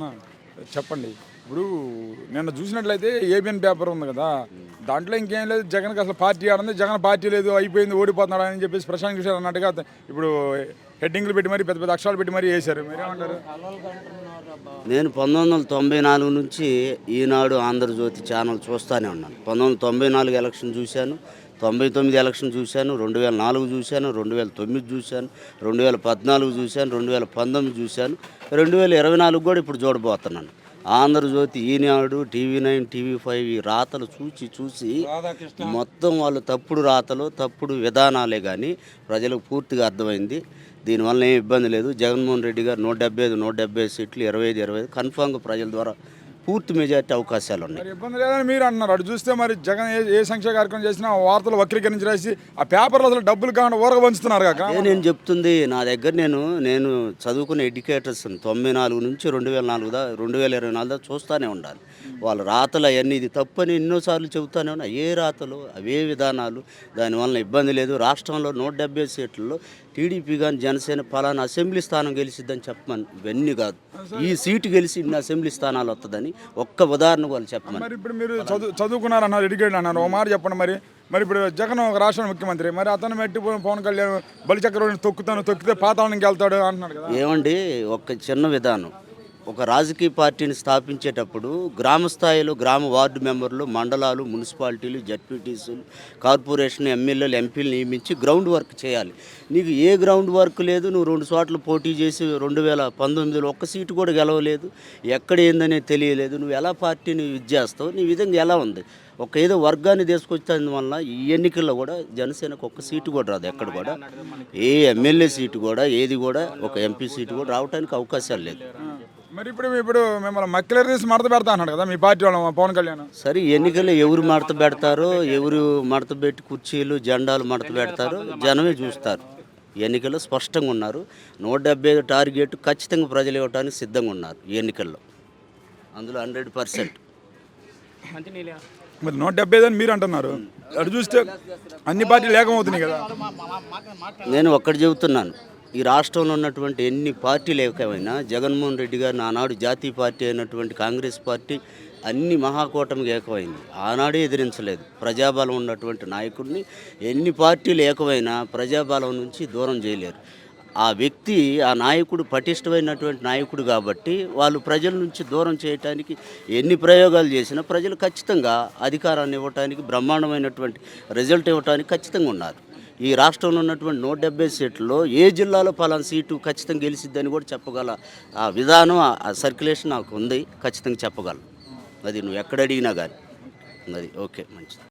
ఆ, చెప్పండి. ఇప్పుడు నిన్న చూసినట్లయితే ఏబిఎన్ పేపర్ ఉంది కదా, దాంట్లో ఇంకేం లేదు, జగన్కి అసలు పార్టీ ఆడింది, జగన్ పార్టీ లేదు, అయిపోయింది, ఓడిపోతున్నాడు అని చెప్పేసి ప్రశాంత్ కిషోర్ అన్నట్టుగా ఇప్పుడు హెడ్డింగ్లు పెట్టి మరి పెద్ద పెద్ద అక్షరాలు పెట్టి మరీ వేశారు. మీరేమంటారు? నేను 1994 నుంచి ఈనాడు ఆంధ్రజ్యోతి ఛానల్ చూస్తూనే ఉన్నాను. 1994 ఎలక్షన్ చూశాను, 99 ఎలక్షన్ చూశాను, 2004 చూశాను, 2009 చూశాను, 2014 చూశాను, 2019 చూశాను, 2024 కూడా ఇప్పుడు చూడబోతున్నాను. ఆంధ్రజ్యోతి, ఈనాడు, టీవీ9, టీవీ5 ఈ రాతలు చూసి మొత్తం వాళ్ళు తప్పుడు రాతలు, తప్పుడు విధానాలే కానీ ప్రజలకు పూర్తిగా అర్థమైంది. దీనివల్ల ఏం ఇబ్బంది లేదు. జగన్మోహన్ రెడ్డి గారు 175 సీట్లు, 25 కన్ఫామ్గా ప్రజల ద్వారా పూర్తి మెజార్టీ అవకాశాలు ఉన్నాయి. మరి ఇబ్బంది లేదని మీరు అంటున్నారు. అటు చూస్తే మరి జగన్ ఏ సంక్షేమ కార్యక్రమం చేసినా వార్తలు వక్రీకరించి రాసి ఆ పేపర్లో అసలు డబ్బులు కాకుండా ఊరగ పంచుతున్నారు కాక. నేను చెప్తుంది నా దగ్గర నేను చదువుకున్న ఎడ్యుకేటర్స్ 94 నుంచి 2024 దాకా చూస్తూనే ఉండాలి. వాళ్ళ రాతలు అవన్నీ ఇది తప్పని ఎన్నోసార్లు చెబుతూనే ఉన్నా. ఏ రాతలు అవే విధానాలు, దానివల్ల ఇబ్బంది లేదు. రాష్ట్రంలో 170 సీట్లలో టీడీపీ కానీ జనసేన పలానా అసెంబ్లీ స్థానం గెలిచిద్దని చెప్పమని, ఇవన్నీ కాదు. ఈ సీటు గెలిచి ఇన్ని అసెంబ్లీ స్థానాలు వస్తుందని ఒక్క ఉదాహరణ వాళ్ళు చెప్పమని. మరి ఇప్పుడు మీరు చదువుకున్నారన్నారు, ఎడ్యుకేటెడ్ అన్నారు, ఒక మాట చెప్పండి. మరి ఇప్పుడు జగన్ ఒక రాష్ట్ర ముఖ్యమంత్రి, మరి అతను మెట్టి పవన్ కళ్యాణ్ బలిచక్రవర్తిని తొక్కితే పాతాళానికి వెళ్తాడు అంటున్నాడు కదా. ఏమండి, ఒక చిన్న విధానం, ఒక రాజకీయ పార్టీని స్థాపించేటప్పుడు గ్రామ స్థాయిలో వార్డు మెంబర్లు, మండలాలు, మున్సిపాలిటీలు, జడ్పీటీసీలు, కార్పొరేషన్, ఎమ్మెల్యేలు, ఎంపీలు నియమించి గ్రౌండ్ వర్క్ చేయాలి. నీకు ఏ గ్రౌండ్ వర్క్ లేదు. నువ్వు 2 చోట్ల పోటీ చేసి 2019లో ఒక్క సీటు కూడా గెలవలేదు. ఎక్కడ ఏందనే తెలియలేదు. నువ్వు ఎలా పార్టీని చేస్తావు? నీ విధంగా ఎలా ఉంది? ఏదో వర్గాన్ని తీసుకొచ్చేందు వల్ల ఈ ఎన్నికల్లో కూడా జనసేనకు ఒక్క సీటు కూడా రాదు. ఎక్కడ కూడా ఏ ఎమ్మెల్యే సీటు కూడా, ఏది కూడా, ఒక ఎంపీ సీటు కూడా రావడానికి అవకాశాలు లేదు. మరి ఇప్పుడు మిమ్మల్ని మక్కిలర్ తీసి మడత పెడతా అన్నాడు కదా మీ పార్టీ వాళ్ళు, పవన్ కళ్యాణ్. సరే, ఎన్నికల్లో ఎవరు మడత పెడతారో, ఎవరు మడత పెట్టి కుర్చీలు, జెండాలు మడత పెడతారో జనమే చూస్తారు. ఎన్నికల్లో స్పష్టంగా ఉన్నారు. 175 టార్గెట్ ఖచ్చితంగా ప్రజలు ఇవ్వడానికి సిద్ధంగా ఉన్నారు ఈ ఎన్నికల్లో. అందులో 100%. మరి 175 అని మీరు అంటున్నారు. అటు చూస్తే అన్ని పార్టీలు ఏకమవుతున్నాయి కదా. నేను ఒక్కటి చెబుతున్నాను, ఈ రాష్ట్రంలో ఉన్నటువంటి ఎన్ని పార్టీలు ఏకమైనా జగన్మోహన్ రెడ్డి గారిని ఆనాడు జాతీయ పార్టీ అయినటువంటి కాంగ్రెస్ పార్టీ అన్ని మహాకూటమికి ఏకమైంది. ఆనాడే ఎదిరించలేదు. ప్రజాబలం ఉన్నటువంటి నాయకుడిని ఎన్ని పార్టీలు ఏకమైనా ప్రజాబలం నుంచి దూరం చేయలేరు. ఆ వ్యక్తి, ఆ నాయకుడు పటిష్టమైనటువంటి నాయకుడు కాబట్టి వాళ్ళు ప్రజల నుంచి దూరం చేయడానికి ఎన్ని ప్రయోగాలు చేసినా ప్రజలు ఖచ్చితంగా అధికారాన్ని ఇవ్వడానికి, బ్రహ్మాండమైనటువంటి రిజల్ట్ ఇవ్వడానికి ఖచ్చితంగా ఉన్నారు. ఈ రాష్ట్రంలో ఉన్నటువంటి 170 సీట్లలో ఏ జిల్లాలో పలానా సీటు ఖచ్చితంగా గెలిచిద్దని కూడా చెప్పగల ఆ విధానం, ఆ సర్క్యులేషన్ నాకు ఉంది. ఖచ్చితంగా చెప్పగలను. అది నువ్వు ఎక్కడ అడిగినా కానీ. అది ఓకే, మంచిది.